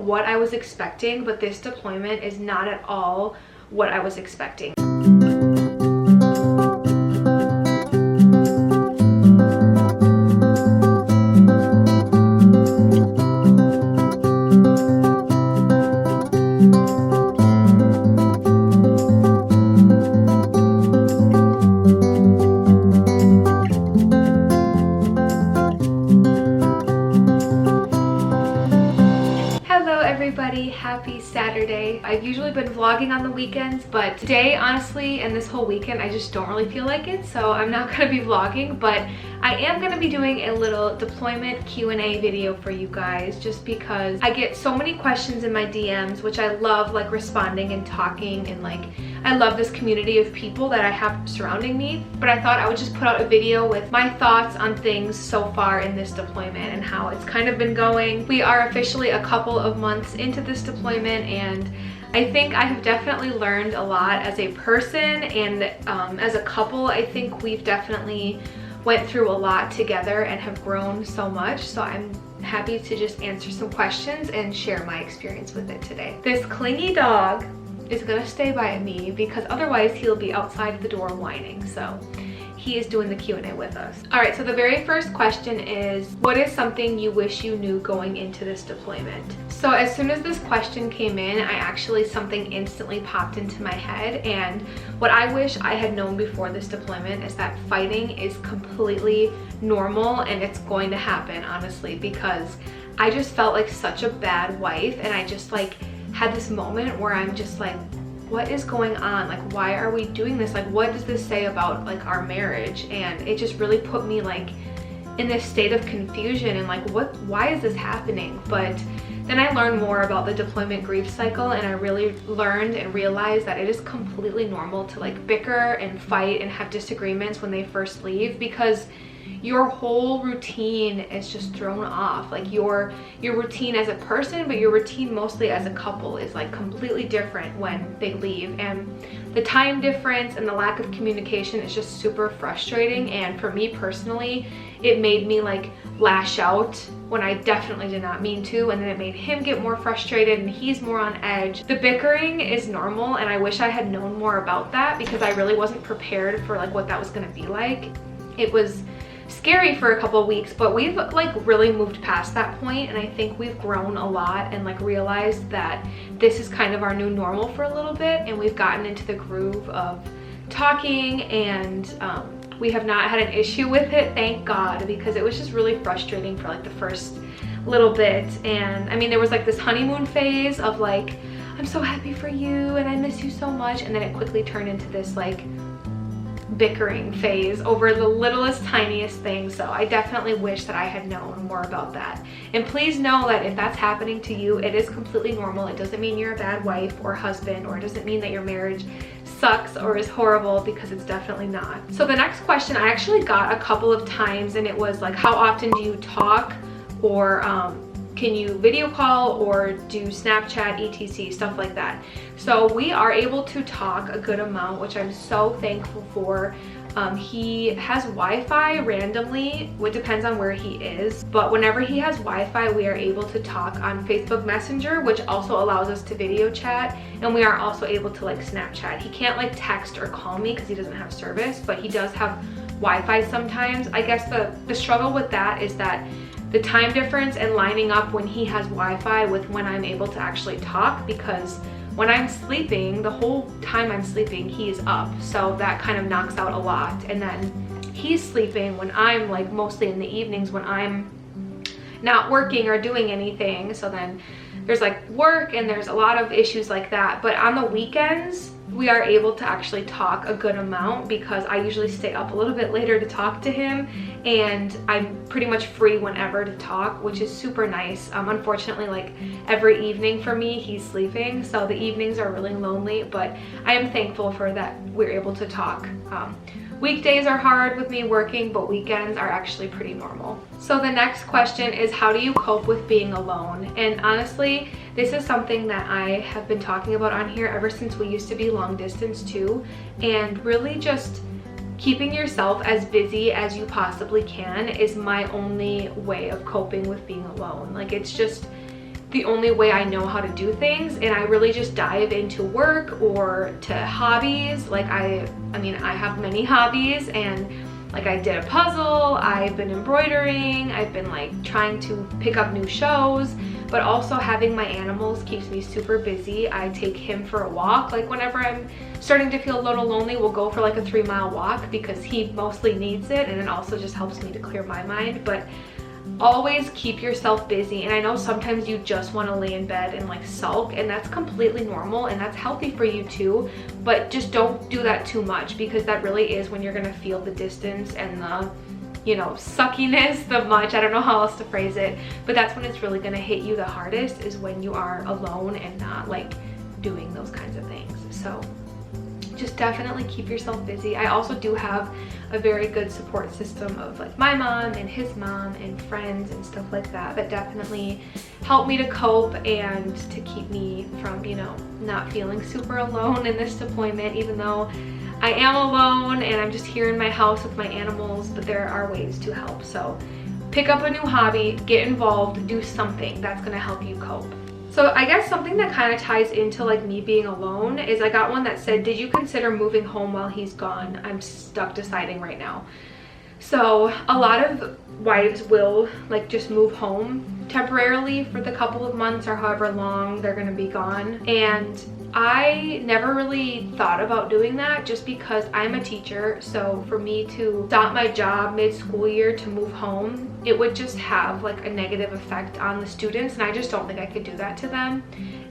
what I was expecting, but this deployment is not at all what I was expecting. Happy Saturday. I've usually been vlogging on the weekends, but today, honestly, and this whole weekend, I just don't really feel like it, so I'm not gonna be vlogging, but I am gonna be doing a little deployment Q&A video for you guys, just because I get so many questions in my DMs, which I love, like, responding and talking, and like, I love this community of people that I have surrounding me, but I thought I would just put out a video with my thoughts on things so far in this deployment and how it's kind of been going. We are officially a couple of months into this deployment, and I think I have definitely learned a lot as a person, and as a couple, I think we've definitely went through a lot together and have grown so much, so I'm happy to just answer some questions and share my experience with it today. This clingy dog is gonna stay by me because otherwise he'll be outside the door whining, so he is doing the Q&A with us. All right, so the very first question is, what is something you wish you knew going into this deployment? So as soon as this question came in, something instantly popped into my head, and what I wish I had known before this deployment is that fighting is completely normal and it's going to happen, honestly, because I just felt like such a bad wife, and I just like had this moment where I'm just like, what is going on? Like, why are we doing this? Like, what does this say about like our marriage? And it just really put me like in this state of confusion and like, why is this happening? But then I learned more about the deployment grief cycle, and I really learned and realized that it is completely normal to like bicker and fight and have disagreements when they first leave, because your whole routine is just thrown off. Like your routine as a person, but your routine mostly as a couple is like completely different when they leave, and the time difference and the lack of communication is just super frustrating. And for me personally, it made me like lash out when I definitely did not mean to, and then it made him get more frustrated and he's more on edge. The bickering is normal, and I wish I had known more about that because I really wasn't prepared for like what that was going to be like. It was scary for a couple of weeks, but we've like really moved past that point, and I think we've grown a lot and like realized that this is kind of our new normal for a little bit, and we've gotten into the groove of talking, and we have not had an issue with it, thank God, because it was just really frustrating for like the first little bit. And I mean, there was like this honeymoon phase of like, I'm so happy for you and I miss you so much, and then it quickly turned into this like bickering phase over the littlest tiniest thing. So I definitely wish that I had known more about that. And please know that if that's happening to you, it is completely normal. It doesn't mean you're a bad wife or husband, or it doesn't mean that your marriage sucks or is horrible, because it's definitely not. So the next question I actually got a couple of times, and it was like, how often do you talk, or can you video call or do Snapchat, etc, stuff like that. So we are able to talk a good amount, which I'm so thankful for. He has Wi-Fi randomly, it depends on where he is, but whenever he has Wi-Fi, we are able to talk on Facebook Messenger, which also allows us to video chat, and we are also able to like Snapchat. He can't like text or call me because he doesn't have service, but he does have Wi-Fi sometimes. I guess the struggle with that is that the time difference and lining up when he has Wi-Fi with when I'm able to actually talk, because when I'm sleeping, the whole time I'm sleeping, he's up. So that kind of knocks out a lot. And then he's sleeping when I'm like mostly in the evenings when I'm not working or doing anything. So then there's like work and there's a lot of issues like that. But on the weekends, we are able to actually talk a good amount because I usually stay up a little bit later to talk to him, and I'm pretty much free whenever to talk, which is super nice. Unfortunately, like every evening for me, he's sleeping, so the evenings are really lonely, but I am thankful for that we're able to talk. Weekdays are hard with me working, but weekends are actually pretty normal. So the next question is, how do you cope with being alone? And honestly, this is something that I have been talking about on here ever since we used to be long distance too, and really just keeping yourself as busy as you possibly can is my only way of coping with being alone. Like, it's just, the only way I know how to do things, and I really just dive into work or to hobbies. Like I mean, I have many hobbies, and like I did a puzzle, I've been embroidering, I've been like trying to pick up new shows, but also having my animals keeps me super busy. I take him for a walk. Like whenever I'm starting to feel a little lonely, we'll go for like a 3-mile walk because he mostly needs it, and it also just helps me to clear my mind. But always keep yourself busy. And I know sometimes you just want to lay in bed and like sulk, and that's completely normal and that's healthy for you too, but just don't do that too much, because that really is when you're gonna feel the distance and the, you know, suckiness the much. I don't know how else to phrase it, but that's when it's really gonna hit you the hardest, is when you are alone and not like doing those kinds of things. So just definitely keep yourself busy. I also do have a very good support system of like my mom and his mom and friends and stuff like that that definitely help me to cope and to keep me from, you know, not feeling super alone in this deployment, even though I am alone and I'm just here in my house with my animals. But there are ways to help. So pick up a new hobby, get involved, do something that's going to help you cope. So I guess something that kind of ties into like me being alone is I got one that said, did you consider moving home while he's gone? I'm stuck deciding right now. So a lot of wives will like just move home temporarily for the couple of months or however long they're going to be gone. And I never really thought about doing that, just because I'm a teacher. So for me to stop my job mid-school year to move home, it would just have like a negative effect on the students, and I just don't think I could do that to them.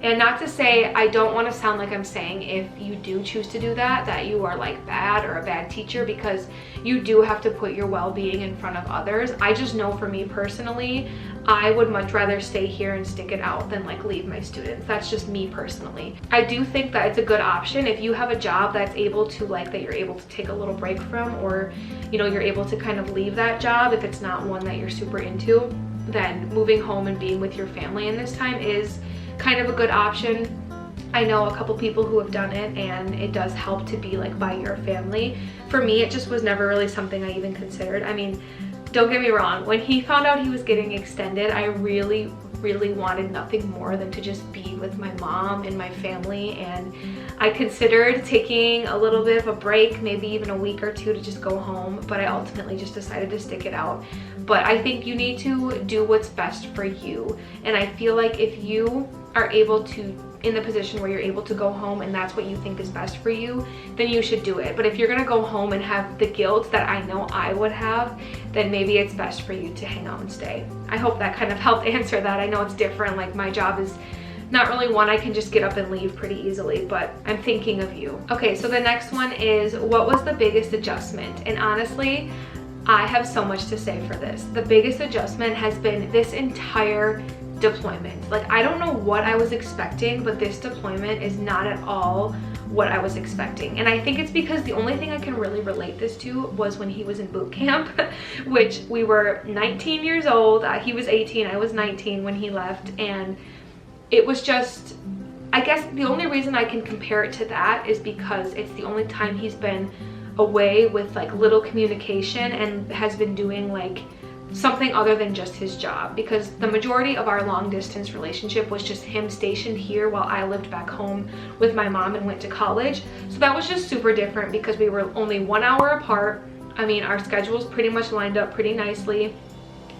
And not to say, I don't want to sound like I'm saying if you do choose to do that, that you are like bad or a bad teacher, because you do have to put your well-being in front of others. I just know for me personally, I would much rather stay here and stick it out than like leave my students. That's just me personally. I do think that it's a good option if you have a job that's able to like, that you're able to take a little break from, or you know, you're able to kind of leave that job if it's not one that you're super into, then moving home and being with your family in this time is kind of a good option. I know a couple people who have done it, and it does help to be like by your family. For me, it just was never really something I even considered. I mean, don't get me wrong, when he found out he was getting extended, I really wanted nothing more than to just be with my mom and my family, and I considered taking a little bit of a break, maybe even a week or two, to just go home, but I ultimately just decided to stick it out. But I think you need to do what's best for you, and I feel like if you are able to, in the position where you're able to go home and that's what you think is best for you, then you should do it. But if you're gonna go home and have the guilt that I know I would have, then maybe it's best for you to hang out and stay. I hope that kind of helped answer that. I know it's different, like my job is not really one I can just get up and leave pretty easily, but I'm thinking of you. Okay, so the next one is, what was the biggest adjustment? And honestly, I have so much to say for this. The biggest adjustment has been this entire deployment. Like, I don't know what I was expecting, but this deployment is not at all what I was expecting. And I think it's because the only thing I can really relate this to was when he was in boot camp, which we were 19 years old. He was 18, I was 19 when he left. And it was just, I guess the only reason I can compare it to that is because it's the only time he's been away with like little communication and has been doing like something other than just his job, because the majority of our long distance relationship was just him stationed here while I lived back home with my mom and went to college. So that was just super different because we were only 1 hour apart. I mean, our schedules pretty much lined up pretty nicely,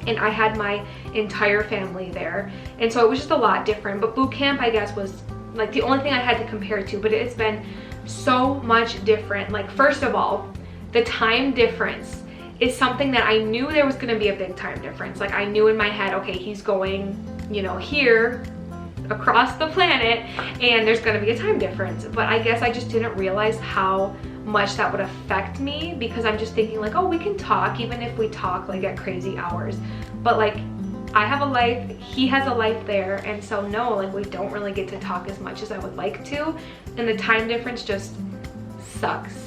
and I had my entire family there, and so it was just a lot different. But boot camp, I guess, was like the only thing I had to compare it to, but it's been so much different. Like, first of all, the time difference is something that I knew there was going to be a big time difference. Like, I knew in my head, okay, he's going, you know, here across the planet, and there's going to be a time difference. But I guess I just didn't realize how much that would affect me, because I'm just thinking like, oh, we can talk even if we talk like at crazy hours. But like, I have a life, he has a life there, and so no, like, we don't really get to talk as much as I would like to, and the time difference just sucks.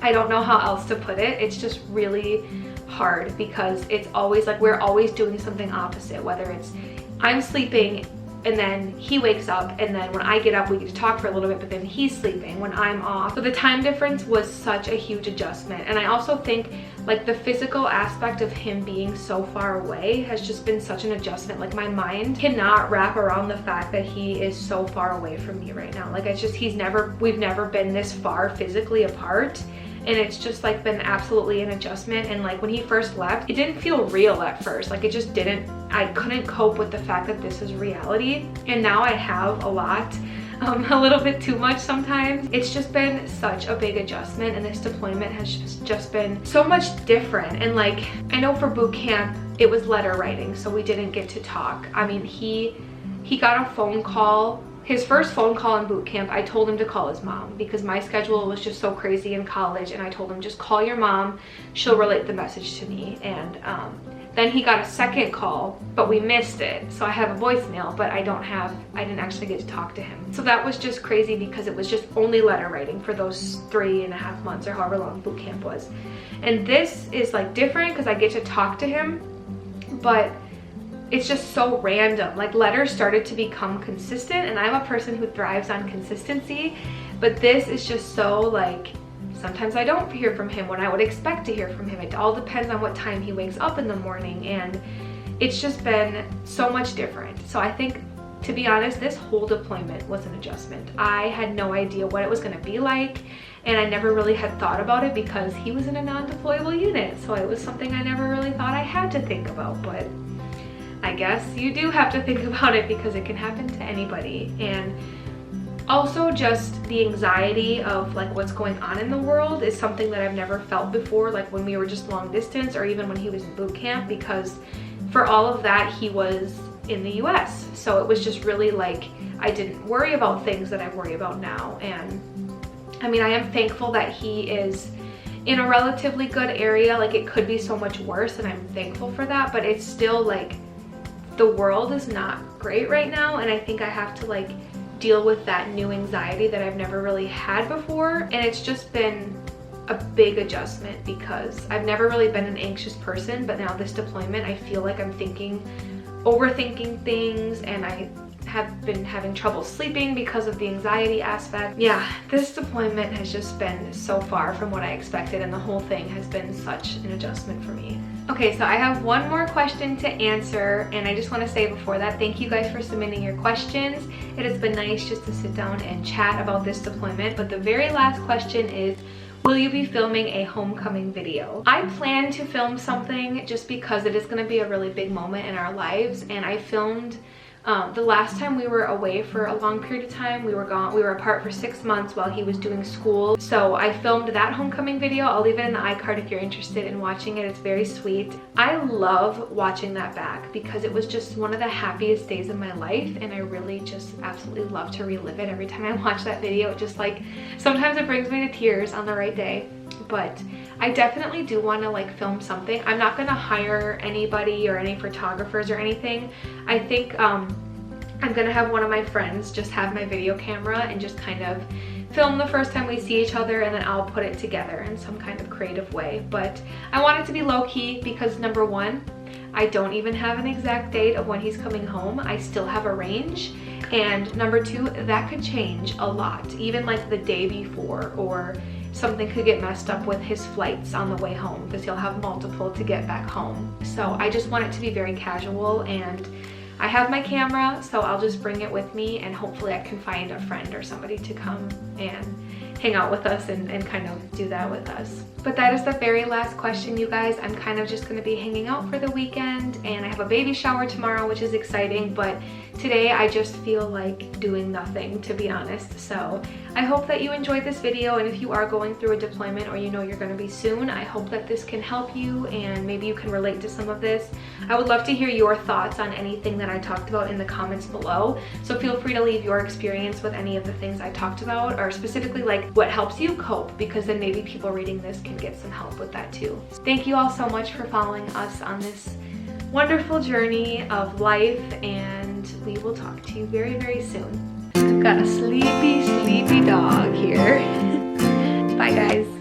I don't know how else to put it. It's just really hard because it's always like we're always doing something opposite, whether it's I'm sleeping and then he wakes up, and then when I get up we get to talk for a little bit, but then he's sleeping when I'm off. So the time difference was such a huge adjustment. And I also think like the physical aspect of him being so far away has just been such an adjustment. Like my mind cannot wrap around the fact that he is so far away from me right now. Like it's just, we've never been this far physically apart. And it's just like been absolutely an adjustment. And like when he first left, it didn't feel real at first. Like it just didn't, I couldn't cope with the fact that this is reality. And now I have a lot, a little bit too much sometimes. It's just been such a big adjustment, and this deployment has just been so much different. And like, I know for boot camp, it was letter writing, so we didn't get to talk. I mean, he got a phone call. His first phone call in boot camp, I told him to call his mom because my schedule was just so crazy in college, and I told him, just call your mom, she'll relate the message to me. And then he got a second call, but we missed it. So I have a voicemail, but I didn't actually get to talk to him. So that was just crazy because it was just only letter writing for those 3.5 months or however long boot camp was. And this is like different because I get to talk to him, but it's just so random. Like letters started to become consistent, and I'm a person who thrives on consistency, but this is just so like, sometimes I don't hear from him when I would expect to hear from him. It all depends on what time he wakes up in the morning, and it's just been so much different. So I think, to be honest, this whole deployment was an adjustment. I had no idea what it was gonna be like, and I never really had thought about it because he was in a non-deployable unit. So it was something I never really thought I had to think about, but I guess you do have to think about it because it can happen to anybody. And also just the anxiety of like what's going on in the world is something that I've never felt before, like when we were just long distance or even when he was in boot camp, because for all of that he was in the US. So it was just really like, I didn't worry about things that I worry about now. And I mean, I am thankful that he is in a relatively good area. Like it could be so much worse, and I'm thankful for that, but it's still like, the world is not great right now, and I think I have to like deal with that new anxiety that I've never really had before. And it's just been a big adjustment because I've never really been an anxious person, but now this deployment, I feel like I'm overthinking things, and I have been having trouble sleeping because of the anxiety aspect. Yeah, this deployment has just been so far from what I expected, and the whole thing has been such an adjustment for me. Okay, so I have one more question to answer, and I just want to say before that, thank you guys for submitting your questions. It has been nice just to sit down and chat about this deployment, but the very last question is, will you be filming a homecoming video? I plan to film something just because it is going to be a really big moment in our lives, and I filmed the last time we were away for a long period of time. We were apart for 6 months while he was doing school. So I filmed that homecoming video. I'll leave it in the iCard if you're interested in watching it. It's very sweet. I love watching that back because it was just one of the happiest days of my life, and I really just absolutely love to relive it every time I watch that video. It just like, sometimes it brings me to tears on the right day. But I definitely do want to like film something. I'm not going to hire anybody or any photographers or anything. I think I'm going to have one of my friends just have my video camera and just kind of film the first time we see each other, and then I'll put it together in some kind of creative way. But I want it to be low-key because number one, I don't even have an exact date of when he's coming home. I still have a range. And number two, that could change a lot, even like the day before, or something could get messed up with his flights on the way home because he'll have multiple to get back home. So I just want it to be very casual, and I have my camera, so I'll just bring it with me, and hopefully I can find a friend or somebody to come and hang out with us and kind of do that with us. But that is the very last question, you guys. I'm kind of just going to be hanging out for the weekend, and I have a baby shower tomorrow, which is exciting, but today I just feel like doing nothing, to be honest. So I hope that you enjoyed this video, and if you are going through a deployment or you know you're going to be soon, I hope that this can help you and maybe you can relate to some of this. I would love to hear your thoughts on anything that I talked about in the comments below, so feel free to leave your experience with any of the things I talked about, or specifically like what helps you cope, because then maybe people reading this can get some help with that too. Thank you all so much for following us on this wonderful journey of life, and we will talk to you very, very soon. I've got a sleepy dog here. Bye guys.